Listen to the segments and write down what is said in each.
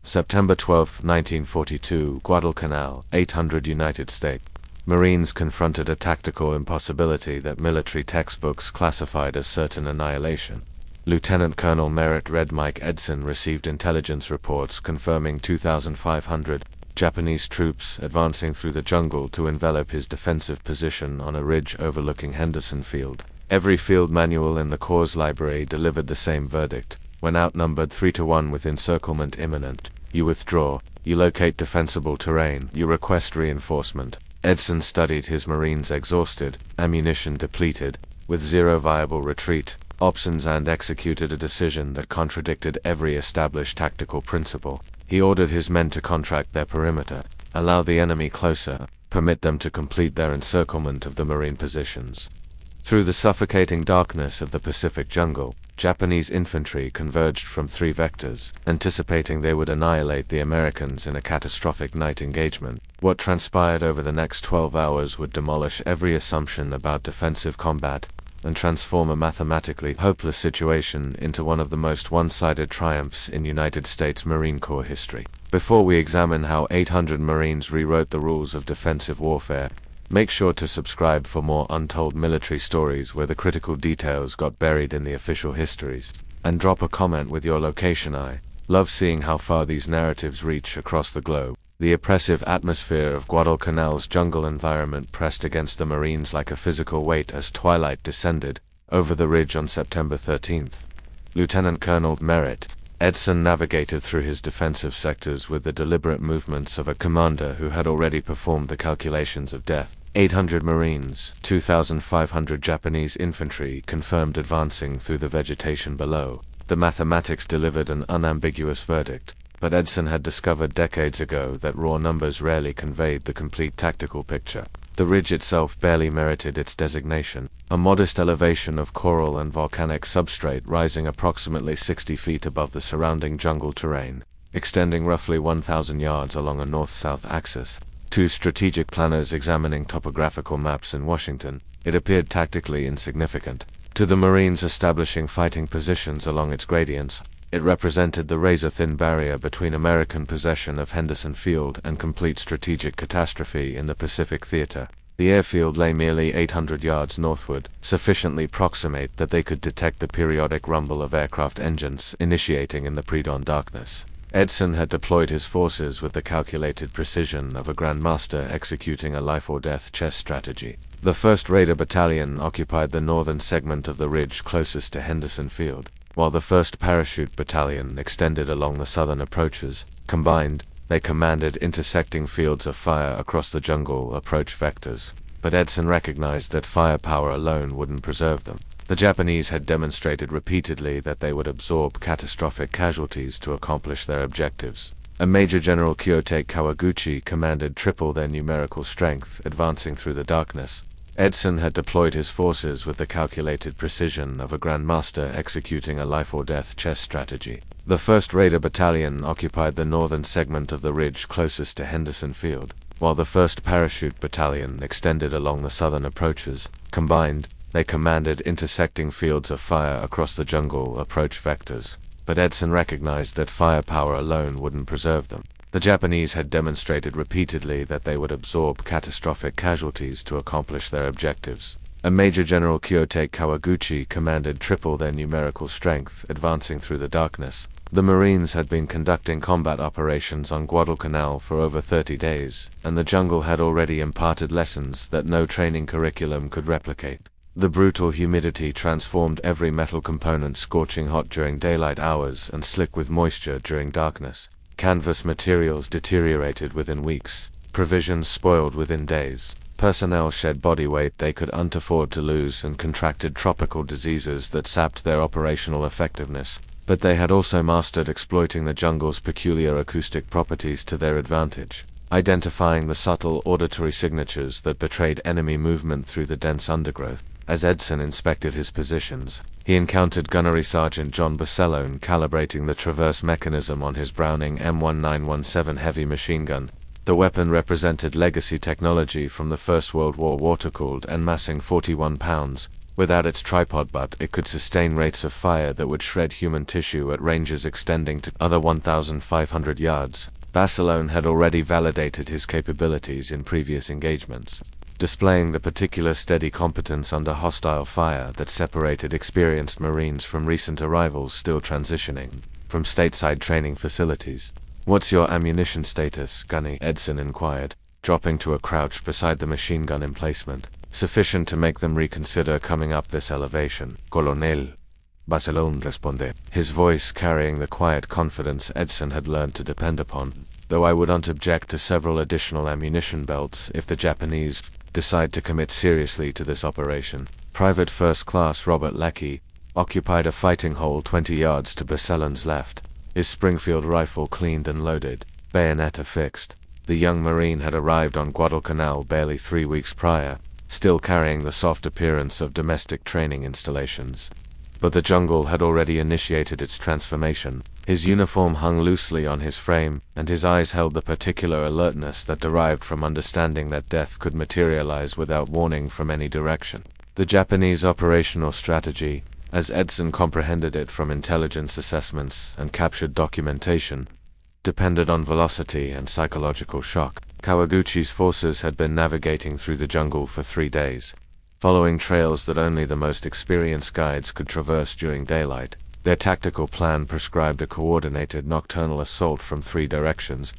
September 12, 1942, Guadalcanal, 800 United States. Marines confronted a tactical impossibility that military textbooks classified as certain annihilation. Lieutenant Colonel Merritt Red Mike Edson received intelligence reports confirming 2,500 Japanese troops advancing through the jungle to envelop his defensive position on a ridge overlooking Henderson Field. Every field manual in the Corps library delivered the same verdict. When outnumbered 3-1 with encirclement imminent, you withdraw, you locate defensible terrain, you request reinforcement. Edson studied his Marines exhausted, ammunition depleted, with zero viable retreat options, and executed a decision that contradicted every established tactical principle. He ordered his men to contract their perimeter, allow the enemy closer, permit them to complete their encirclement of the Marine positions. Through the suffocating darkness of the Pacific jungle, Japanese infantry converged from three vectors, anticipating they would annihilate the Americans in a catastrophic night engagement. What transpired over the next 12 hours would demolish every assumption about defensive combat, and transform a mathematically hopeless situation into one of the most one-sided triumphs in United States Marine Corps history. Before we examine how 800 Marines rewrote the rules of defensive warfare, make sure to subscribe for more untold military stories where the critical details got buried in the official histories. And drop a comment with your location. I love seeing how far these narratives reach across the globe. The oppressive atmosphere of Guadalcanal's jungle environment pressed against the Marines like a physical weight as twilight descended over the ridge on September 13th. Lieutenant Colonel Merritt Edson navigated through his defensive sectors with the deliberate movements of a commander who had already performed the calculations of death. 800 Marines, 2,500 Japanese infantry confirmed advancing through the vegetation below. The mathematics delivered an unambiguous verdict. But Edson had discovered decades ago that raw numbers rarely conveyed the complete tactical picture. The ridge itself barely merited its designation, a modest elevation of coral and volcanic substrate rising approximately 60 feet above the surrounding jungle terrain, extending roughly 1,000 yards along a north-south axis. To strategic planners examining topographical maps in Washington, it appeared tactically insignificant. To the Marines establishing fighting positions along its gradients, it represented the razor-thin barrier between American possession of Henderson Field and complete strategic catastrophe in the Pacific Theater. The airfield lay merely 800 yards northward, sufficiently proximate that they could detect the periodic rumble of aircraft engines initiating in the pre-dawn darkness. Edson had deployed his forces with the calculated precision of a grandmaster executing a life-or-death chess strategy. The 1st Raider Battalion occupied the northern segment of the ridge closest to Henderson Field, while the 1st Parachute Battalion extended along the southern approaches. Combined, they commanded intersecting fields of fire across the jungle approach vectors. But Edson recognized that firepower alone wouldn't preserve them. The Japanese had demonstrated repeatedly that they would absorb catastrophic casualties to accomplish their objectives. A Major General Kyosuke Kawaguchi commanded triple their numerical strength, advancing through the darkness. Edson had deployed his forces with the calculated precision of a grandmaster executing a life-or-death chess strategy. The 1st Raider Battalion occupied the northern segment of the ridge closest to Henderson Field, while the 1st Parachute Battalion extended along the southern approaches. Combined, they commanded intersecting fields of fire across the jungle approach vectors. But Edson recognized that firepower alone wouldn't preserve them. The Japanese had demonstrated repeatedly that they would absorb catastrophic casualties to accomplish their objectives. A Major General Kyosuke Kawaguchi commanded triple their numerical strength, advancing through the darkness. The Marines had been conducting combat operations on Guadalcanal for over 30 days, and the jungle had already imparted lessons that no training curriculum could replicate. The brutal humidity transformed every metal component scorching hot during daylight hours and slick with moisture during darkness. Canvas materials deteriorated within weeks, provisions spoiled within days, personnel shed body weight they couldn't afford to lose and contracted tropical diseases that sapped their operational effectiveness. But they had also mastered exploiting the jungle's peculiar acoustic properties to their advantage, identifying the subtle auditory signatures that betrayed enemy movement through the dense undergrowth. As Edson inspected his positions, he encountered Gunnery Sergeant John Barcellone calibrating the traverse mechanism on his Browning M1917 heavy machine gun. The weapon represented legacy technology from the First World War, water-cooled and massing 41 pounds, Without its tripod butt, it could sustain rates of fire that would shred human tissue at ranges extending to other 1,500 yards. Bass alone had already validated his capabilities in previous engagements, displaying the particular steady competence under hostile fire that separated experienced Marines from recent arrivals still transitioning from stateside training facilities. "What's your ammunition status, Gunny?" Edson inquired, dropping to a crouch beside the machine gun emplacement. "Sufficient to make them reconsider coming up this elevation, Colonel," Barcelone responded, his voice carrying the quiet confidence Edson had learned to depend upon. "Though I wouldn't object to several additional ammunition belts if the Japanese decide to commit seriously to this operation." Private First Class Robert Leckie occupied a fighting hole 20 yards to Barcelone's left, his Springfield rifle cleaned and loaded, bayonet affixed. The young Marine had arrived on Guadalcanal barely 3 weeks prior, still carrying the soft appearance of domestic training installations. But the jungle had already initiated its transformation. His uniform hung loosely on his frame, and his eyes held the particular alertness that derived from understanding that death could materialize without warning from any direction. The Japanese operational strategy, as Edson comprehended it from intelligence assessments and captured documentation, depended on velocity and psychological shock. Kawaguchi's forces had been navigating through the jungle for 3 days, following trails that only the most experienced guides could traverse during daylight. Their tactical plan prescribed a coordinated nocturnal assault from 3 directions,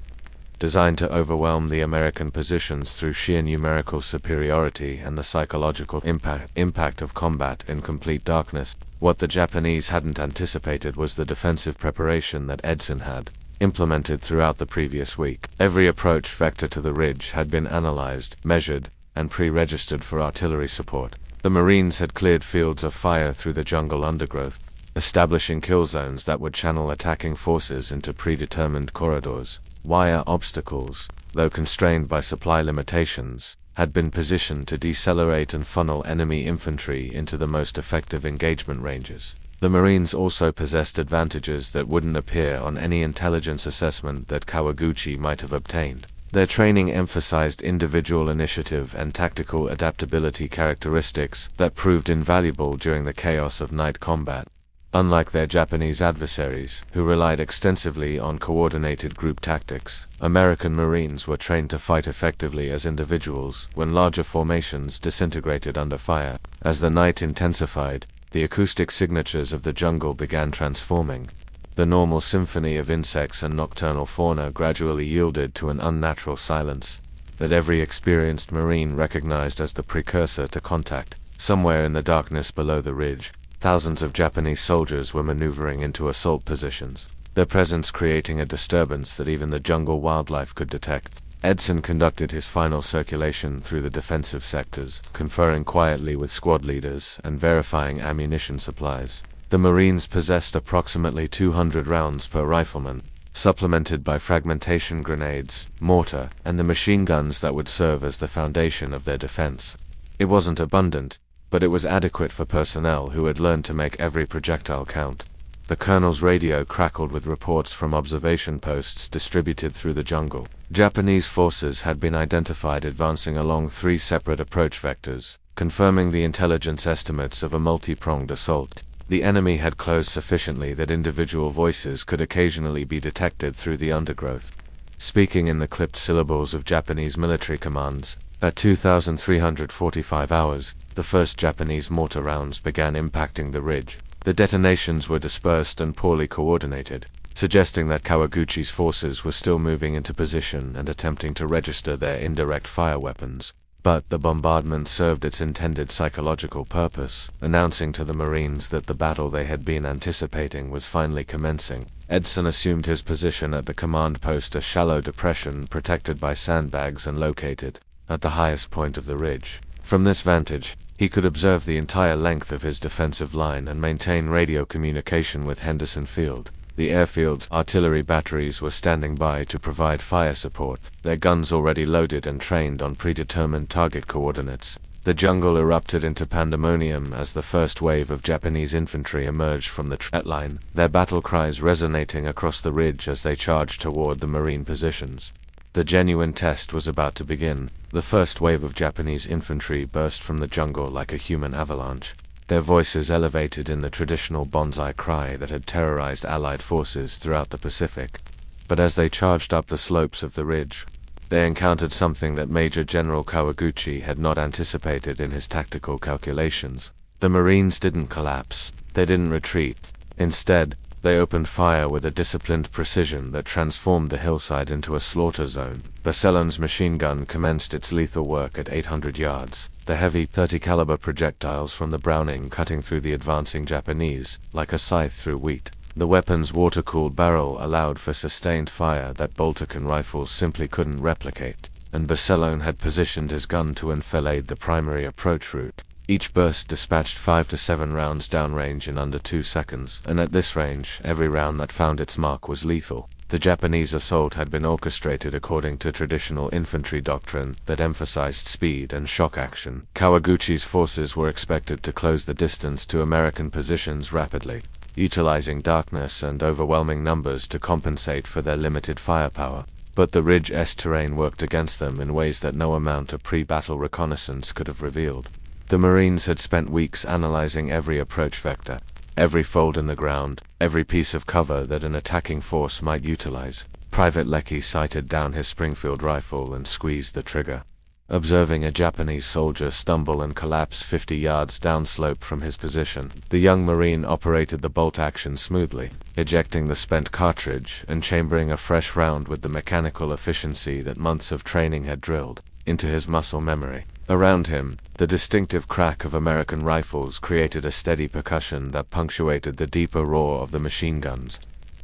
designed to overwhelm the American positions through sheer numerical superiority and the psychological impact of combat in complete darkness. What the Japanese hadn't anticipated was the defensive preparation that Edson had implemented throughout the previous week. Every approach vector to the ridge had been analyzed, measured, and pre-registered for artillery support. The Marines had cleared fields of fire through the jungle undergrowth, establishing kill zones that would channel attacking forces into predetermined corridors. Wire obstacles, though constrained by supply limitations, had been positioned to decelerate and funnel enemy infantry into the most effective engagement ranges. The Marines also possessed advantages that wouldn't appear on any intelligence assessment that Kawaguchi might have obtained. Their training emphasized individual initiative and tactical adaptability characteristics that proved invaluable during the chaos of night combat. Unlike their Japanese adversaries, who relied extensively on coordinated group tactics, American Marines were trained to fight effectively as individuals when larger formations disintegrated under fire. As the night intensified, the acoustic signatures of the jungle began transforming. The normal symphony of insects and nocturnal fauna gradually yielded to an unnatural silence that every experienced Marine recognized as the precursor to contact. Somewhere in the darkness below the ridge, thousands of Japanese soldiers were maneuvering into assault positions, their presence creating a disturbance that even the jungle wildlife could detect. Edson conducted his final circulation through the defensive sectors, conferring quietly with squad leaders and verifying ammunition supplies. The Marines possessed approximately 200 rounds per rifleman, supplemented by fragmentation grenades, mortar, and the machine guns that would serve as the foundation of their defense. It wasn't abundant, but it was adequate for personnel who had learned to make every projectile count. The colonel's radio crackled with reports from observation posts distributed through the jungle. Japanese forces had been identified advancing along 3 separate approach vectors, confirming the intelligence estimates of a multi-pronged assault. The enemy had closed sufficiently that individual voices could occasionally be detected through the undergrowth, speaking in the clipped syllables of Japanese military commands. At 2,345 hours, the first Japanese mortar rounds began impacting the ridge. The detonations were dispersed and poorly coordinated, suggesting that Kawaguchi's forces were still moving into position and attempting to register their indirect fire weapons. But the bombardment served its intended psychological purpose, announcing to the Marines that the battle they had been anticipating was finally commencing. Edson assumed his position at the command post, a shallow depression protected by sandbags and located at the highest point of the ridge. From this vantage, he could observe the entire length of his defensive line and maintain radio communication with Henderson Field. The airfield's artillery batteries were standing by to provide fire support, their guns already loaded and trained on predetermined target coordinates. The jungle erupted into pandemonium as the first wave of Japanese infantry emerged from the trek line, their battle cries resonating across the ridge as they charged toward the Marine positions. The genuine test was about to begin. The first wave of Japanese infantry burst from the jungle like a human avalanche. their voices elevated in the traditional bonsai cry that had terrorized Allied forces throughout the Pacific. But as they charged up the slopes of the ridge, they encountered something that Major General Kawaguchi had not anticipated in his tactical calculations. The Marines didn't collapse. They didn't retreat. Instead, they opened fire with a disciplined precision that transformed the hillside into a slaughter zone. Barcellone's machine gun commenced its lethal work at 800 yards, the heavy .30 caliber projectiles from the Browning cutting through the advancing Japanese like a scythe through wheat. The weapon's water-cooled barrel allowed for sustained fire that Boltecon rifles simply couldn't replicate, and Barcelone had positioned his gun to enfilade the primary approach route. Each burst dispatched 5 to 7 rounds downrange in under 2 seconds, and at this range, every round that found its mark was lethal. The Japanese assault had been orchestrated according to traditional infantry doctrine that emphasized speed and shock action. Kawaguchi's forces were expected to close the distance to American positions rapidly, utilizing darkness and overwhelming numbers to compensate for their limited firepower. But the ridge's terrain worked against them in ways that no amount of pre-battle reconnaissance could have revealed. The Marines had spent weeks analyzing every approach vector, every fold in the ground, every piece of cover that an attacking force might utilize. Private Leckie sighted down his Springfield rifle and squeezed the trigger. Observing a Japanese soldier stumble and collapse 50 yards downslope from his position, the young Marine operated the bolt action smoothly, ejecting the spent cartridge and chambering a fresh round with the mechanical efficiency that months of training had drilled into his muscle memory. Around him, the distinctive crack of American rifles created a steady percussion that punctuated the deeper roar of the machine guns.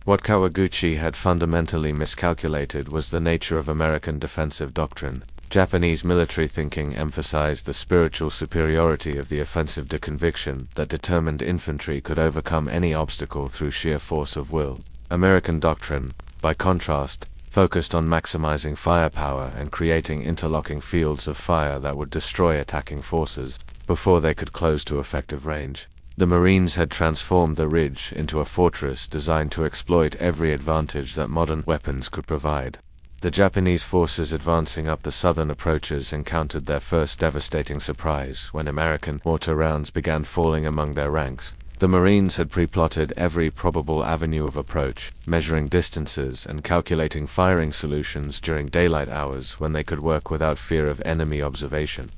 What Kawaguchi had fundamentally miscalculated was the nature of American defensive doctrine. Japanese military thinking emphasized the spiritual superiority of the offensive de conviction that determined infantry could overcome any obstacle through sheer force of will. American doctrine, by contrast, focused on maximizing firepower and creating interlocking fields of fire that would destroy attacking forces before they could close to effective range. The Marines had transformed the ridge into a fortress designed to exploit every advantage that modern weapons could provide. The Japanese forces advancing up the southern approaches encountered their first devastating surprise when American mortar rounds began falling among their ranks. The Marines had pre-plotted every probable avenue of approach, measuring distances and calculating firing solutions during daylight hours when they could work without fear of enemy observation.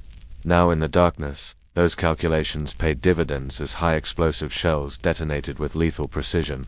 Now in the darkness, those calculations paid dividends as high-explosive shells detonated with lethal precision.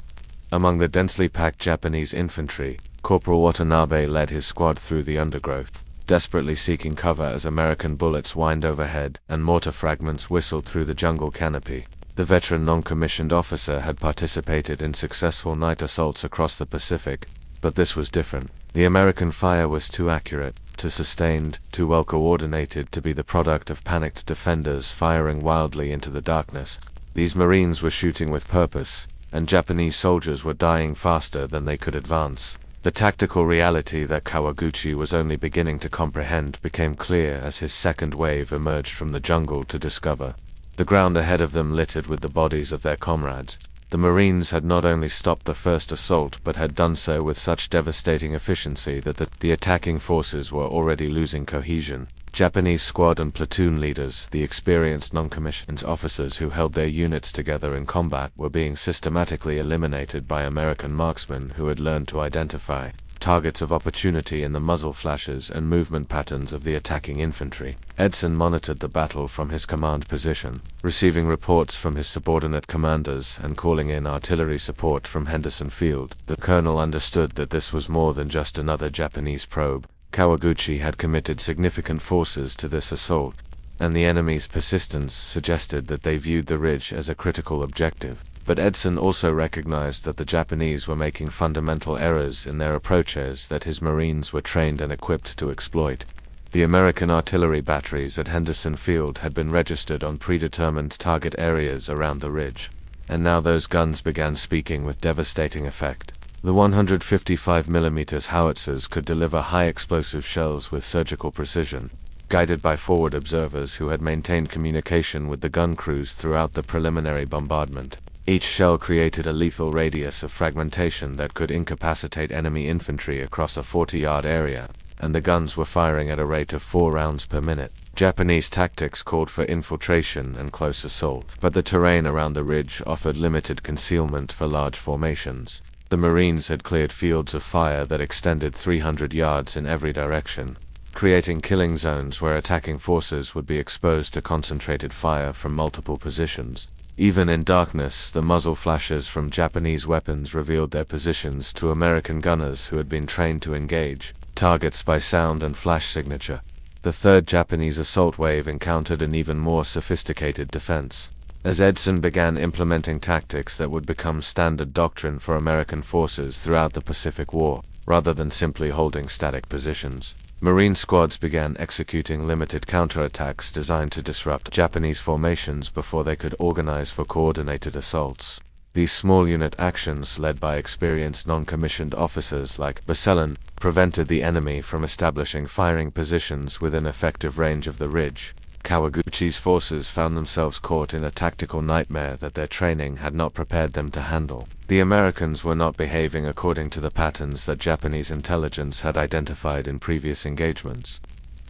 Among the densely packed Japanese infantry, Corporal Watanabe led his squad through the undergrowth, desperately seeking cover as American bullets whined overhead and mortar fragments whistled through the jungle canopy. The veteran non-commissioned officer had participated in successful night assaults across the Pacific, but this was different. The American fire was too accurate, too sustained, too well coordinated to be the product of panicked defenders firing wildly into the darkness. These Marines were shooting with purpose, and Japanese soldiers were dying faster than they could advance. The tactical reality that Kawaguchi was only beginning to comprehend became clear as his second wave emerged from the jungle to discover the ground ahead of them littered with the bodies of their comrades. The Marines had not only stopped the first assault but had done so with such devastating efficiency that the attacking forces were already losing cohesion. Japanese squad and platoon leaders, the experienced non-commissioned officers who held their units together in combat, were being systematically eliminated by American marksmen who had learned to identify targets of opportunity in the muzzle flashes and movement patterns of the attacking infantry. Edson monitored the battle from his command position, receiving reports from his subordinate commanders and calling in artillery support from Henderson Field. The colonel understood that this was more than just another Japanese probe. Kawaguchi had committed significant forces to this assault, and the enemy's persistence suggested that they viewed the ridge as a critical objective. But Edson also recognized that the Japanese were making fundamental errors in their approaches that his Marines were trained and equipped to exploit. The American artillery batteries at Henderson Field had been registered on predetermined target areas around the ridge, and now those guns began speaking with devastating effect. The 155mm howitzers could deliver high-explosive shells with surgical precision, guided by forward observers who had maintained communication with the gun crews throughout the preliminary bombardment. Each shell created a lethal radius of fragmentation that could incapacitate enemy infantry across a 40-yard area, and the guns were firing at a rate of 4 rounds per minute. Japanese tactics called for infiltration and close assault, but the terrain around the ridge offered limited concealment for large formations. The Marines had cleared fields of fire that extended 300 yards in every direction, creating killing zones where attacking forces would be exposed to concentrated fire from multiple positions. Even in darkness, the muzzle flashes from Japanese weapons revealed their positions to American gunners who had been trained to engage targets by sound and flash signature. The third Japanese assault wave encountered an even more sophisticated defense, as Edson began implementing tactics that would become standard doctrine for American forces throughout the Pacific War, rather than simply holding static positions. Marine squads began executing limited counterattacks designed to disrupt Japanese formations before they could organize for coordinated assaults. These small unit actions, led by experienced non-commissioned officers like Baselan, prevented the enemy from establishing firing positions within effective range of the ridge. Kawaguchi's forces found themselves caught in a tactical nightmare that their training had not prepared them to handle. The Americans were not behaving according to the patterns that Japanese intelligence had identified in previous engagements.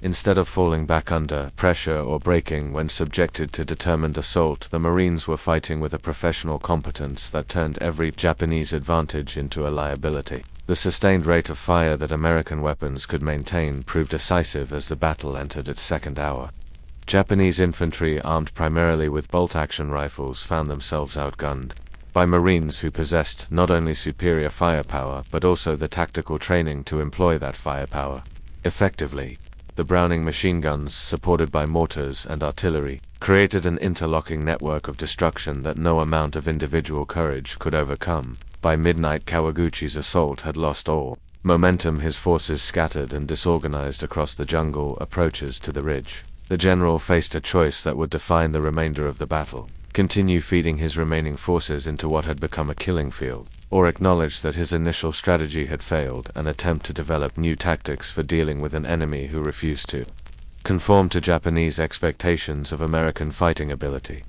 Instead of falling back under pressure or breaking when subjected to determined assault, the Marines were fighting with a professional competence that turned every Japanese advantage into a liability. The sustained rate of fire that American weapons could maintain proved decisive as the battle entered its second hour. Japanese infantry, armed primarily with bolt-action rifles, found themselves outgunned by Marines who possessed not only superior firepower but also the tactical training to employ that firepower effectively. The Browning machine guns, supported by mortars and artillery, created an interlocking network of destruction that no amount of individual courage could overcome. By midnight, Kawaguchi's assault had lost all momentum. His forces scattered and disorganized across the jungle approaches to the ridge. The general faced a choice that would define the remainder of the battle: continue feeding his remaining forces into what had become a killing field, or acknowledge that his initial strategy had failed and attempt to develop new tactics for dealing with an enemy who refused to conform to Japanese expectations of American fighting ability.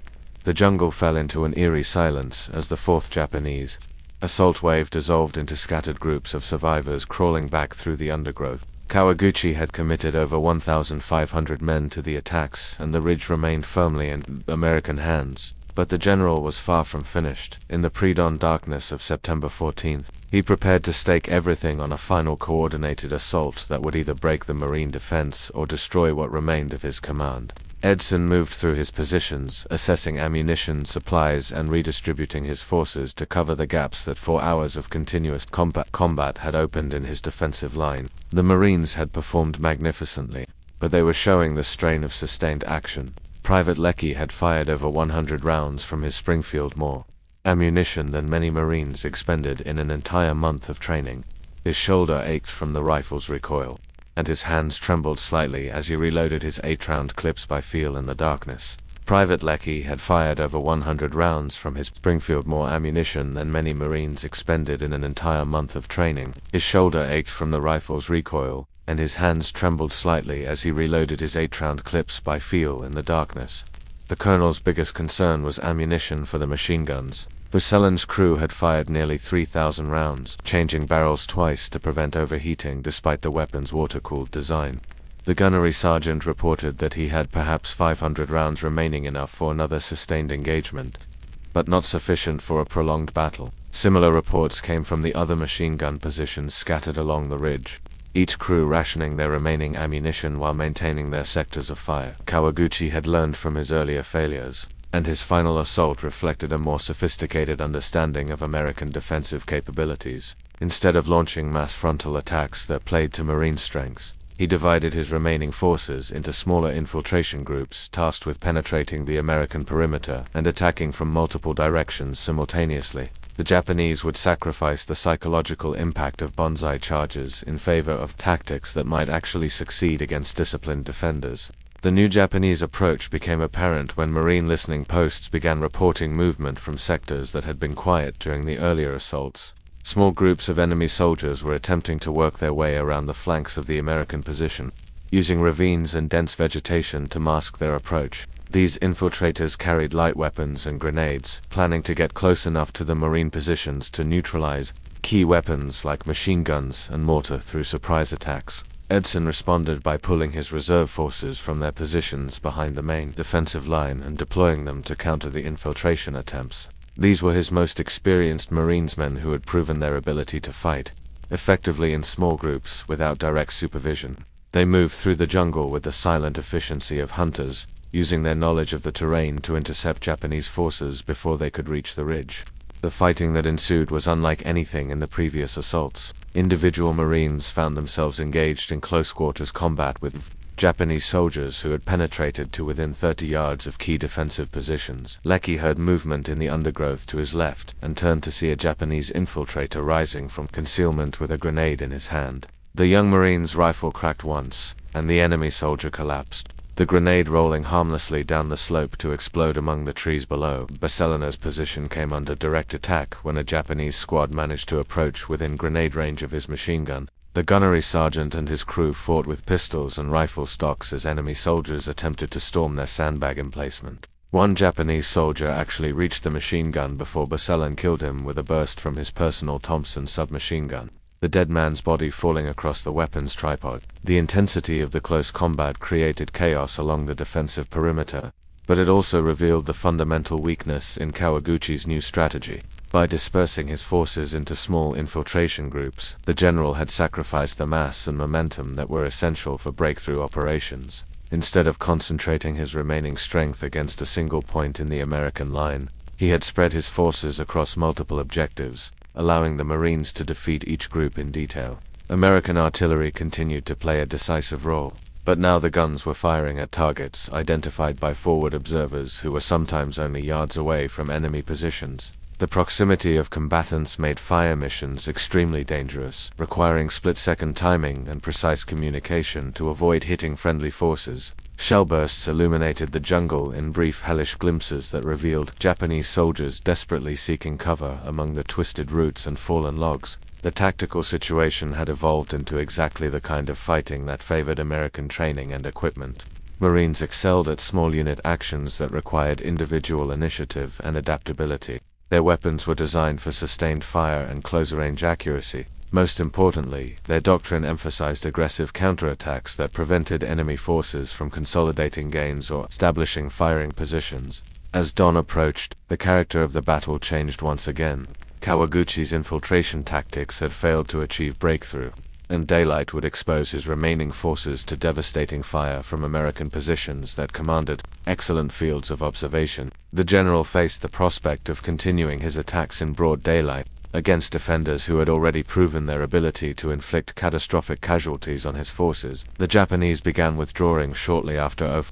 The jungle fell into an eerie silence as the fourth Japanese assault wave dissolved into scattered groups of survivors crawling back through the undergrowth. Kawaguchi had committed over 1,500 men to the attacks, and the ridge remained firmly in American hands. But the general was far from finished. In the pre-dawn darkness of September 14th, he prepared to stake everything on a final coordinated assault that would either break the Marine defense or destroy what remained of his command. Edson moved through his positions, assessing ammunition supplies and redistributing his forces to cover the gaps that 4 hours of continuous combat had opened in his defensive line. The Marines had performed magnificently, but they were showing the strain of sustained action. Private Leckie had fired over 100 rounds from his Springfield, more ammunition than many Marines expended in an entire month of training. His shoulder ached from the rifle's recoil, and his hands trembled slightly as he reloaded his 8-round clips by feel in the darkness. Private Leckie had fired over 100 rounds from his Springfield, more ammunition than many Marines expended in an entire month of training. His shoulder ached from the rifle's recoil, and his hands trembled slightly as he reloaded his 8-round clips by feel in the darkness. The colonel's biggest concern was ammunition for the machine guns. Baselan's crew had fired nearly 3,000 rounds, changing barrels twice to prevent overheating despite the weapon's water-cooled design. The gunnery sergeant reported that he had perhaps 500 rounds remaining, enough for another sustained engagement, but not sufficient for a prolonged battle. Similar reports came from the other machine gun positions scattered along the ridge, each crew rationing their remaining ammunition while maintaining their sectors of fire. Kawaguchi had learned from his earlier failures, and his final assault reflected a more sophisticated understanding of American defensive capabilities. Instead of launching mass frontal attacks that played to Marine strengths, he divided his remaining forces into smaller infiltration groups tasked with penetrating the American perimeter and attacking from multiple directions simultaneously. The Japanese would sacrifice the psychological impact of bonsai charges in favor of tactics that might actually succeed against disciplined defenders. The new Japanese approach became apparent when Marine listening posts began reporting movement from sectors that had been quiet during the earlier assaults. Small groups of enemy soldiers were attempting to work their way around the flanks of the American position, using ravines and dense vegetation to mask their approach. These infiltrators carried light weapons and grenades, planning to get close enough to the Marine positions to neutralize key weapons like machine guns and mortar through surprise attacks. Edson responded by pulling his reserve forces from their positions behind the main defensive line and deploying them to counter the infiltration attempts. These were his most experienced Marinesmen who had proven their ability to fight effectively in small groups without direct supervision. They moved through the jungle with the silent efficiency of hunters, using their knowledge of the terrain to intercept Japanese forces before they could reach the ridge. The fighting that ensued was unlike anything in the previous assaults. Individual Marines found themselves engaged in close-quarters combat with Japanese soldiers who had penetrated to within 30 yards of key defensive positions. Leckie heard movement in the undergrowth to his left and turned to see a Japanese infiltrator rising from concealment with a grenade in his hand. The young Marine's rifle cracked once, and the enemy soldier collapsed, the grenade rolling harmlessly down the slope to explode among the trees below. Barcelona's position came under direct attack when a Japanese squad managed to approach within grenade range of his machine gun. The gunnery sergeant and his crew fought with pistols and rifle stocks as enemy soldiers attempted to storm their sandbag emplacement. One Japanese soldier actually reached the machine gun before Barcelona killed him with a burst from his personal Thompson submachine gun, the dead man's body falling across the weapon's tripod. The intensity of the close combat created chaos along the defensive perimeter, but it also revealed the fundamental weakness in Kawaguchi's new strategy. By dispersing his forces into small infiltration groups, the general had sacrificed the mass and momentum that were essential for breakthrough operations. Instead of concentrating his remaining strength against a single point in the American line, he had spread his forces across multiple objectives, allowing the Marines to defeat each group in detail. American artillery continued to play a decisive role, but now the guns were firing at targets identified by forward observers who were sometimes only yards away from enemy positions. The proximity of combatants made fire missions extremely dangerous, requiring split-second timing and precise communication to avoid hitting friendly forces. Shell bursts illuminated the jungle in brief hellish glimpses that revealed Japanese soldiers desperately seeking cover among the twisted roots and fallen logs. The tactical situation had evolved into exactly the kind of fighting that favored American training and equipment. Marines excelled at small unit actions that required individual initiative and adaptability. Their weapons were designed for sustained fire and close-range accuracy. Most importantly, their doctrine emphasized aggressive counterattacks that prevented enemy forces from consolidating gains or establishing firing positions. As dawn approached, the character of the battle changed once again. Kawaguchi's infiltration tactics had failed to achieve breakthrough, and daylight would expose his remaining forces to devastating fire from American positions that commanded excellent fields of observation. The general faced the prospect of continuing his attacks in broad daylight against defenders who had already proven their ability to inflict catastrophic casualties on his forces. The Japanese began withdrawing shortly after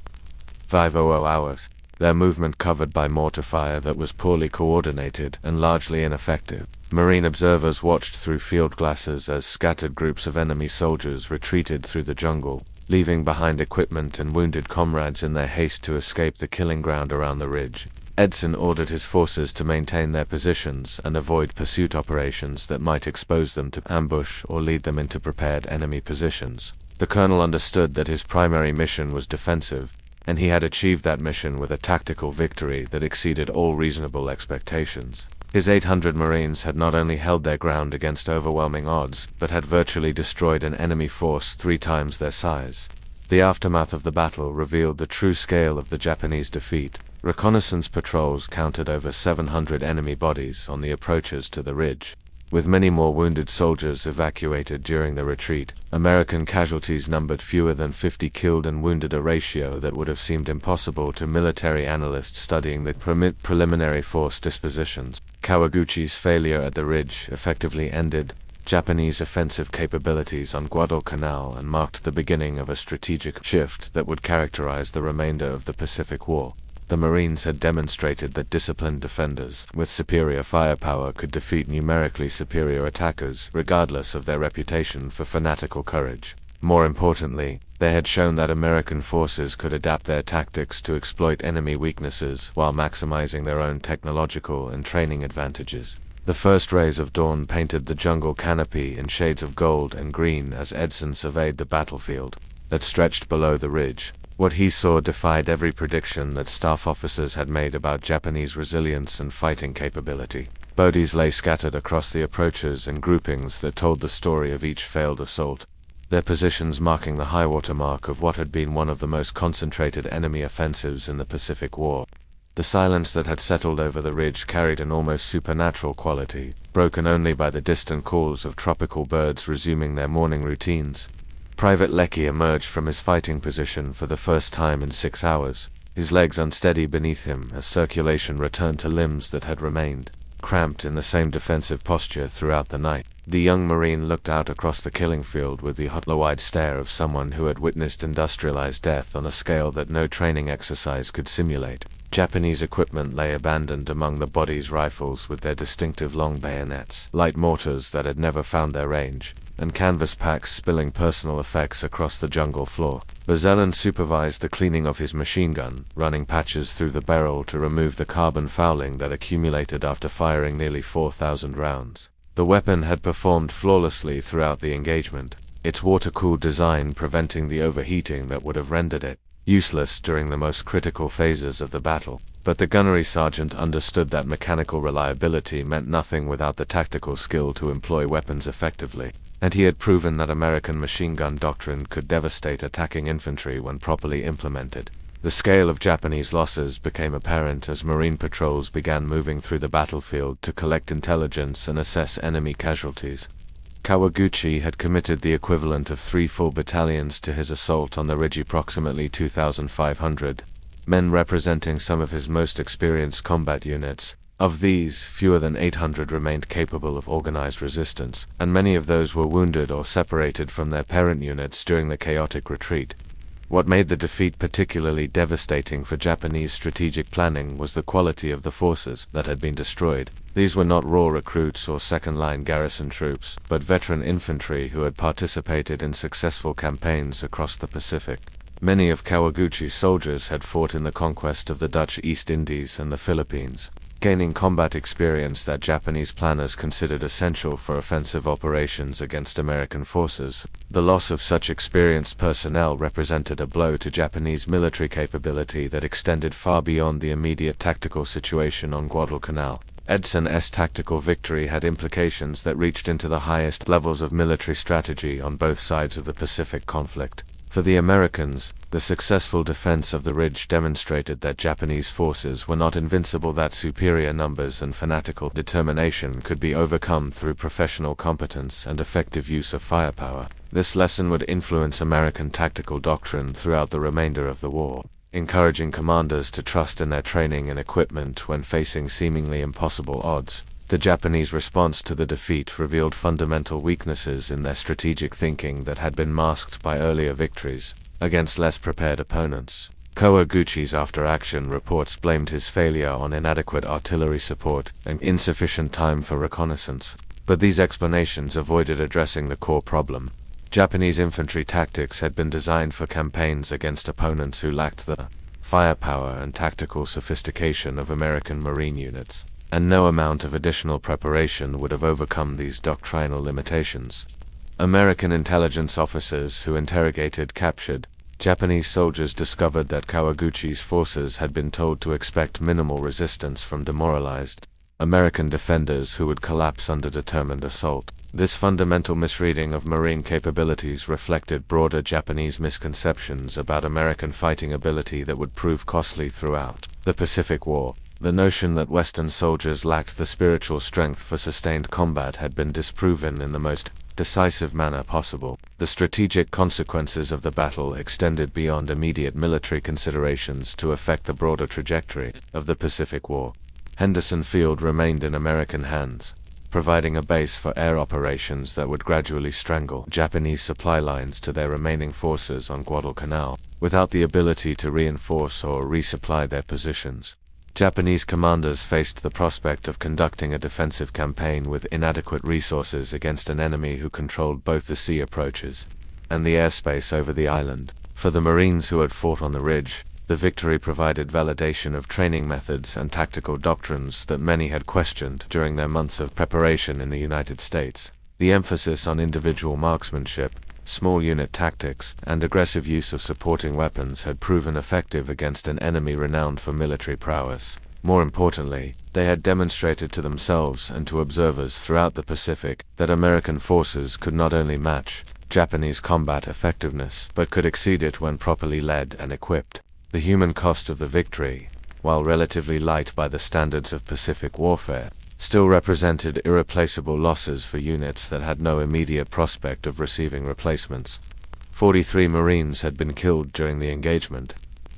0500 hours, their movement covered by mortar fire that was poorly coordinated and largely ineffective. Marine observers watched through field glasses as scattered groups of enemy soldiers retreated through the jungle, leaving behind equipment and wounded comrades in their haste to escape the killing ground around the ridge. Edson ordered his forces to maintain their positions and avoid pursuit operations that might expose them to ambush or lead them into prepared enemy positions. The colonel understood that his primary mission was defensive, and he had achieved that mission with a tactical victory that exceeded all reasonable expectations. His 800 Marines had not only held their ground against overwhelming odds, but had virtually destroyed an enemy force 3 times their size. The aftermath of the battle revealed the true scale of the Japanese defeat. Reconnaissance patrols counted over 700 enemy bodies on the approaches to the ridge. With many more wounded soldiers evacuated during the retreat, American casualties numbered fewer than 50 killed and wounded, a ratio that would have seemed impossible to military analysts studying the preliminary force dispositions. Kawaguchi's failure at the ridge effectively ended Japanese offensive capabilities on Guadalcanal and marked the beginning of a strategic shift that would characterize the remainder of the Pacific War. The Marines had demonstrated that disciplined defenders with superior firepower could defeat numerically superior attackers, regardless of their reputation for fanatical courage. More importantly, they had shown that American forces could adapt their tactics to exploit enemy weaknesses while maximizing their own technological and training advantages. The first rays of dawn painted the jungle canopy in shades of gold and green as Edson surveyed the battlefield that stretched below the ridge. What he saw defied every prediction that staff officers had made about Japanese resilience and fighting capability. Bodies lay scattered across the approaches in groupings that told the story of each failed assault. their positions marking the high-water mark of what had been one of the most concentrated enemy offensives in the Pacific War. The silence that had settled over the ridge carried an almost supernatural quality, broken only by the distant calls of tropical birds resuming their morning routines. Private Leckie emerged from his fighting position for the first time in 6 hours, his legs unsteady beneath him as circulation returned to limbs that had remained cramped in the same defensive posture throughout the night. The young Marine looked out across the killing field with the hollow-eyed stare of someone who had witnessed industrialized death on a scale that no training exercise could simulate. Japanese equipment lay abandoned among the bodies, rifles with their distinctive long bayonets, light mortars that had never found their range, and canvas packs spilling personal effects across the jungle floor. Bazellan supervised the cleaning of his machine gun, running patches through the barrel to remove the carbon fouling that accumulated after firing nearly 4,000 rounds. The weapon had performed flawlessly throughout the engagement, its water-cooled design preventing the overheating that would have rendered it useless during the most critical phases of the battle. But the gunnery sergeant understood that mechanical reliability meant nothing without the tactical skill to employ weapons effectively, and he had proven that American machine gun doctrine could devastate attacking infantry when properly implemented. The scale of Japanese losses became apparent as Marine patrols began moving through the battlefield to collect intelligence and assess enemy casualties. Kawaguchi had committed the equivalent of 3 full battalions to his assault on the ridge, approximately 2,500 men representing some of his most experienced combat units. Of these, fewer than 800 remained capable of organized resistance, and many of those were wounded or separated from their parent units during the chaotic retreat. What made the defeat particularly devastating for Japanese strategic planning was the quality of the forces that had been destroyed. These were not raw recruits or second-line garrison troops, but veteran infantry who had participated in successful campaigns across the Pacific. Many of Kawaguchi's soldiers had fought in the conquest of the Dutch East Indies and the Philippines, gaining combat experience that Japanese planners considered essential for offensive operations against American forces. The loss of such experienced personnel represented a blow to Japanese military capability that extended far beyond the immediate tactical situation on Guadalcanal. Edson's tactical victory had implications that reached into the highest levels of military strategy on both sides of the Pacific conflict. For the Americans, the successful defense of the ridge demonstrated that Japanese forces were not invincible, that superior numbers and fanatical determination could be overcome through professional competence and effective use of firepower. This lesson would influence American tactical doctrine throughout the remainder of the war, encouraging commanders to trust in their training and equipment when facing seemingly impossible odds. The Japanese response to the defeat revealed fundamental weaknesses in their strategic thinking that had been masked by earlier victories against less prepared opponents. Kawaguchi's after-action reports blamed his failure on inadequate artillery support and insufficient time for reconnaissance, but these explanations avoided addressing the core problem. Japanese infantry tactics had been designed for campaigns against opponents who lacked the firepower and tactical sophistication of American Marine units, and no amount of additional preparation would have overcome these doctrinal limitations. American intelligence officers who interrogated captured Japanese soldiers discovered that Kawaguchi's forces had been told to expect minimal resistance from demoralized American defenders who would collapse under determined assault. This fundamental misreading of Marine capabilities reflected broader Japanese misconceptions about American fighting ability that would prove costly throughout the Pacific War. The notion that Western soldiers lacked the spiritual strength for sustained combat had been disproven in the most decisive manner possible. The strategic consequences of the battle extended beyond immediate military considerations to affect the broader trajectory of the Pacific War. Henderson Field remained in American hands, providing a base for air operations that would gradually strangle Japanese supply lines to their remaining forces on Guadalcanal, without the ability to reinforce or resupply their positions. Japanese commanders faced the prospect of conducting a defensive campaign with inadequate resources against an enemy who controlled both the sea approaches and the airspace over the island. For the Marines who had fought on the ridge, the victory provided validation of training methods and tactical doctrines that many had questioned during their months of preparation in the United States. The emphasis on individual marksmanship, small unit tactics, and aggressive use of supporting weapons had proven effective against an enemy renowned for military prowess. More importantly, they had demonstrated to themselves and to observers throughout the Pacific that American forces could not only match Japanese combat effectiveness, but could exceed it when properly led and equipped. The human cost of the victory, while relatively light by the standards of Pacific warfare, still represented irreplaceable losses for units that had no immediate prospect of receiving replacements. 43 Marines had been killed during the engagement,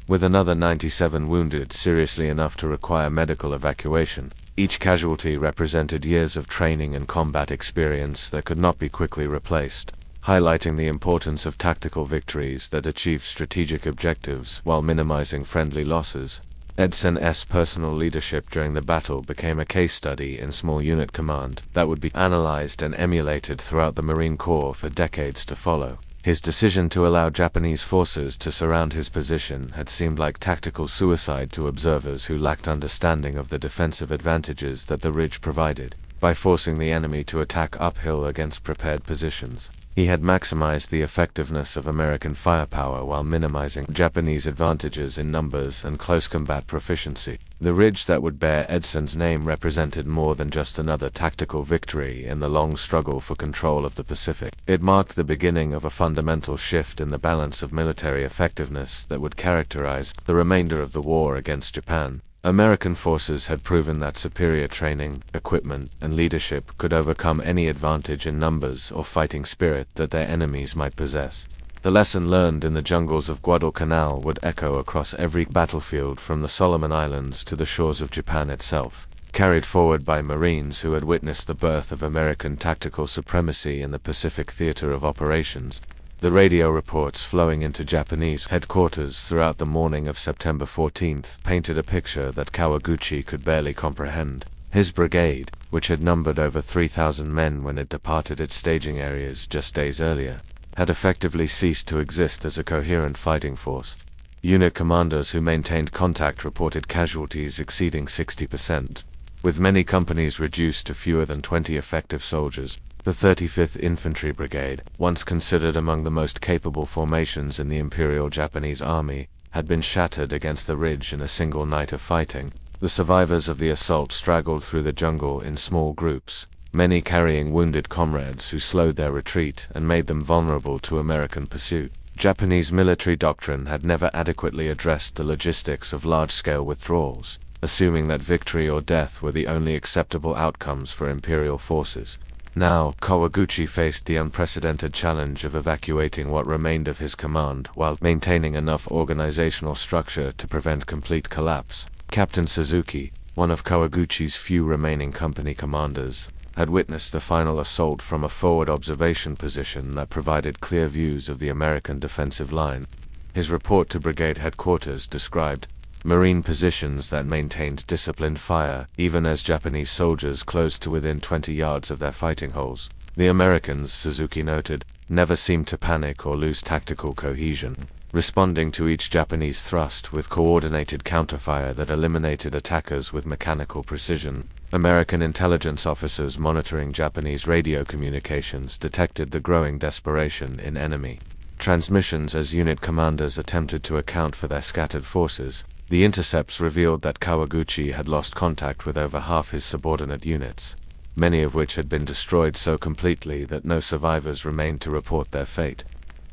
with another 97 wounded seriously enough to require medical evacuation. Each casualty represented years of training and combat experience that could not be quickly replaced, highlighting the importance of tactical victories that achieved strategic objectives while minimizing friendly losses. Edson's personal leadership during the battle became a case study in small unit command that would be analyzed and emulated throughout the Marine Corps for decades to follow. His decision to allow Japanese forces to surround his position had seemed like tactical suicide to observers who lacked understanding of the defensive advantages that the ridge provided. By forcing the enemy to attack uphill against prepared positions, he had maximized the effectiveness of American firepower while minimizing Japanese advantages in numbers and close combat proficiency. The ridge that would bear Edson's name represented more than just another tactical victory in the long struggle for control of the Pacific. It marked the beginning of a fundamental shift in the balance of military effectiveness that would characterize the remainder of the war against Japan. American forces had proven that superior training, equipment, and leadership could overcome any advantage in numbers or fighting spirit that their enemies might possess. The lesson learned in the jungles of Guadalcanal would echo across every battlefield from the Solomon Islands to the shores of Japan itself, carried forward by Marines who had witnessed the birth of American tactical supremacy in the Pacific theater of operations. The radio reports flowing into Japanese headquarters throughout the morning of September 14th painted a picture that Kawaguchi could barely comprehend. His brigade, which had numbered over 3,000 men when it departed its staging areas just days earlier, had effectively ceased to exist as a coherent fighting force. Unit commanders who maintained contact reported casualties exceeding 60%, with many companies reduced to fewer than 20 effective soldiers. The 35th Infantry Brigade, once considered among the most capable formations in the Imperial Japanese Army, had been shattered against the ridge in a single night of fighting. The survivors of the assault straggled through the jungle in small groups, many carrying wounded comrades who slowed their retreat and made them vulnerable to American pursuit. Japanese military doctrine had never adequately addressed the logistics of large-scale withdrawals, assuming that victory or death were the only acceptable outcomes for Imperial forces. Now, Kawaguchi faced the unprecedented challenge of evacuating what remained of his command while maintaining enough organizational structure to prevent complete collapse. Captain Suzuki, one of Kawaguchi's few remaining company commanders, had witnessed the final assault from a forward observation position that provided clear views of the American defensive line. His report to brigade headquarters described Marine positions that maintained disciplined fire, even as Japanese soldiers closed to within 20 yards of their fighting holes. The Americans, Suzuki noted, never seemed to panic or lose tactical cohesion, responding to each Japanese thrust with coordinated counterfire that eliminated attackers with mechanical precision. American intelligence officers monitoring Japanese radio communications detected the growing desperation in enemy transmissions as unit commanders attempted to account for their scattered forces. The intercepts revealed that Kawaguchi had lost contact with over half his subordinate units, many of which had been destroyed so completely that no survivors remained to report their fate.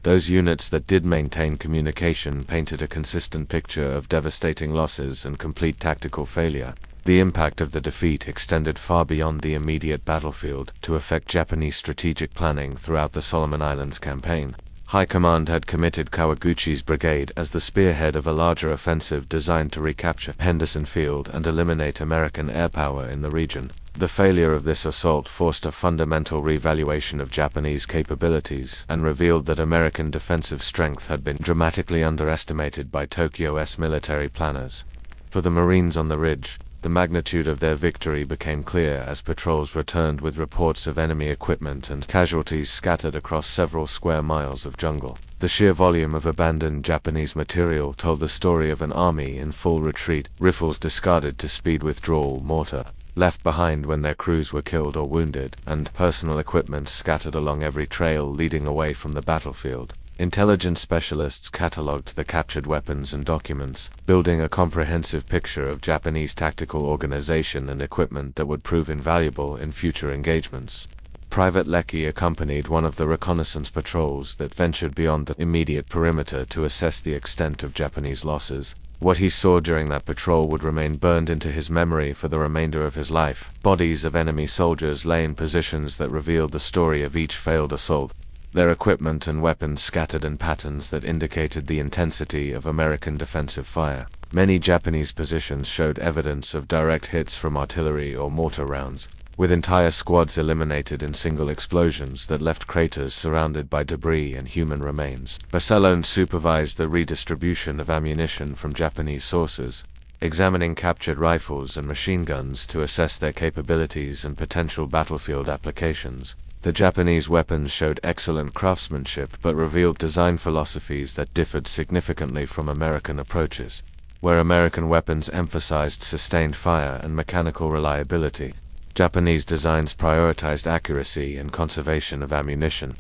Those units that did maintain communication painted a consistent picture of devastating losses and complete tactical failure. The impact of the defeat extended far beyond the immediate battlefield to affect Japanese strategic planning throughout the Solomon Islands campaign. High Command had committed Kawaguchi's brigade as the spearhead of a larger offensive designed to recapture Henderson Field and eliminate American air power in the region. The failure of this assault forced a fundamental reevaluation of Japanese capabilities and revealed that American defensive strength had been dramatically underestimated by Tokyo's military planners. For the Marines on the ridge, the magnitude of their victory became clear as patrols returned with reports of enemy equipment and casualties scattered across several square miles of jungle. The sheer volume of abandoned Japanese material told the story of an army in full retreat, rifles discarded to speed withdrawal mortar left behind when their crews were killed or wounded, and personal equipment scattered along every trail leading away from the battlefield. Intelligence specialists catalogued the captured weapons and documents, building a comprehensive picture of Japanese tactical organization and equipment that would prove invaluable in future engagements. Private Leckie accompanied one of the reconnaissance patrols that ventured beyond the immediate perimeter to assess the extent of Japanese losses. What he saw during that patrol would remain burned into his memory for the remainder of his life. Bodies of enemy soldiers lay in positions that revealed the story of each failed assault, their equipment and weapons scattered in patterns that indicated the intensity of American defensive fire. Many Japanese positions showed evidence of direct hits from artillery or mortar rounds, with entire squads eliminated in single explosions that left craters surrounded by debris and human remains. Barcelone supervised the redistribution of ammunition from Japanese sources, examining captured rifles and machine guns to assess their capabilities and potential battlefield applications. The Japanese weapons showed excellent craftsmanship but revealed design philosophies that differed significantly from American approaches, where American weapons emphasized sustained fire and mechanical reliability. Japanese designs prioritized accuracy and conservation of ammunition,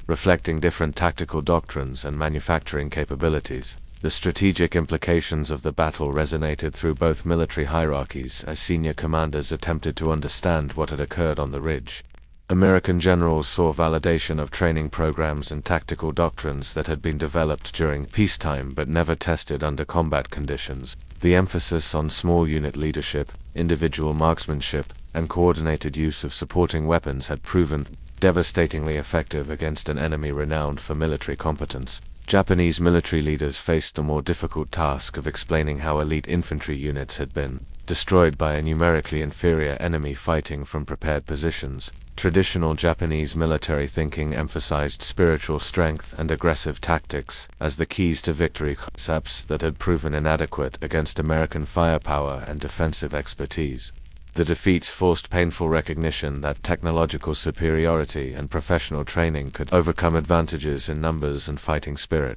reflecting different tactical doctrines and manufacturing capabilities. The strategic implications of the battle resonated through both military hierarchies as senior commanders attempted to understand what had occurred on the ridge. American generals saw validation of training programs and tactical doctrines that had been developed during peacetime but never tested under combat conditions. The emphasis on small unit leadership, individual marksmanship, and coordinated use of supporting weapons had proven devastatingly effective against an enemy renowned for military competence. Japanese military leaders faced the more difficult task of explaining how elite infantry units had been destroyed by a numerically inferior enemy fighting from prepared positions. Traditional Japanese military thinking emphasized spiritual strength and aggressive tactics as the keys to victory, concepts that had proven inadequate against American firepower and defensive expertise. The defeats forced painful recognition that technological superiority and professional training could overcome advantages in numbers and fighting spirit.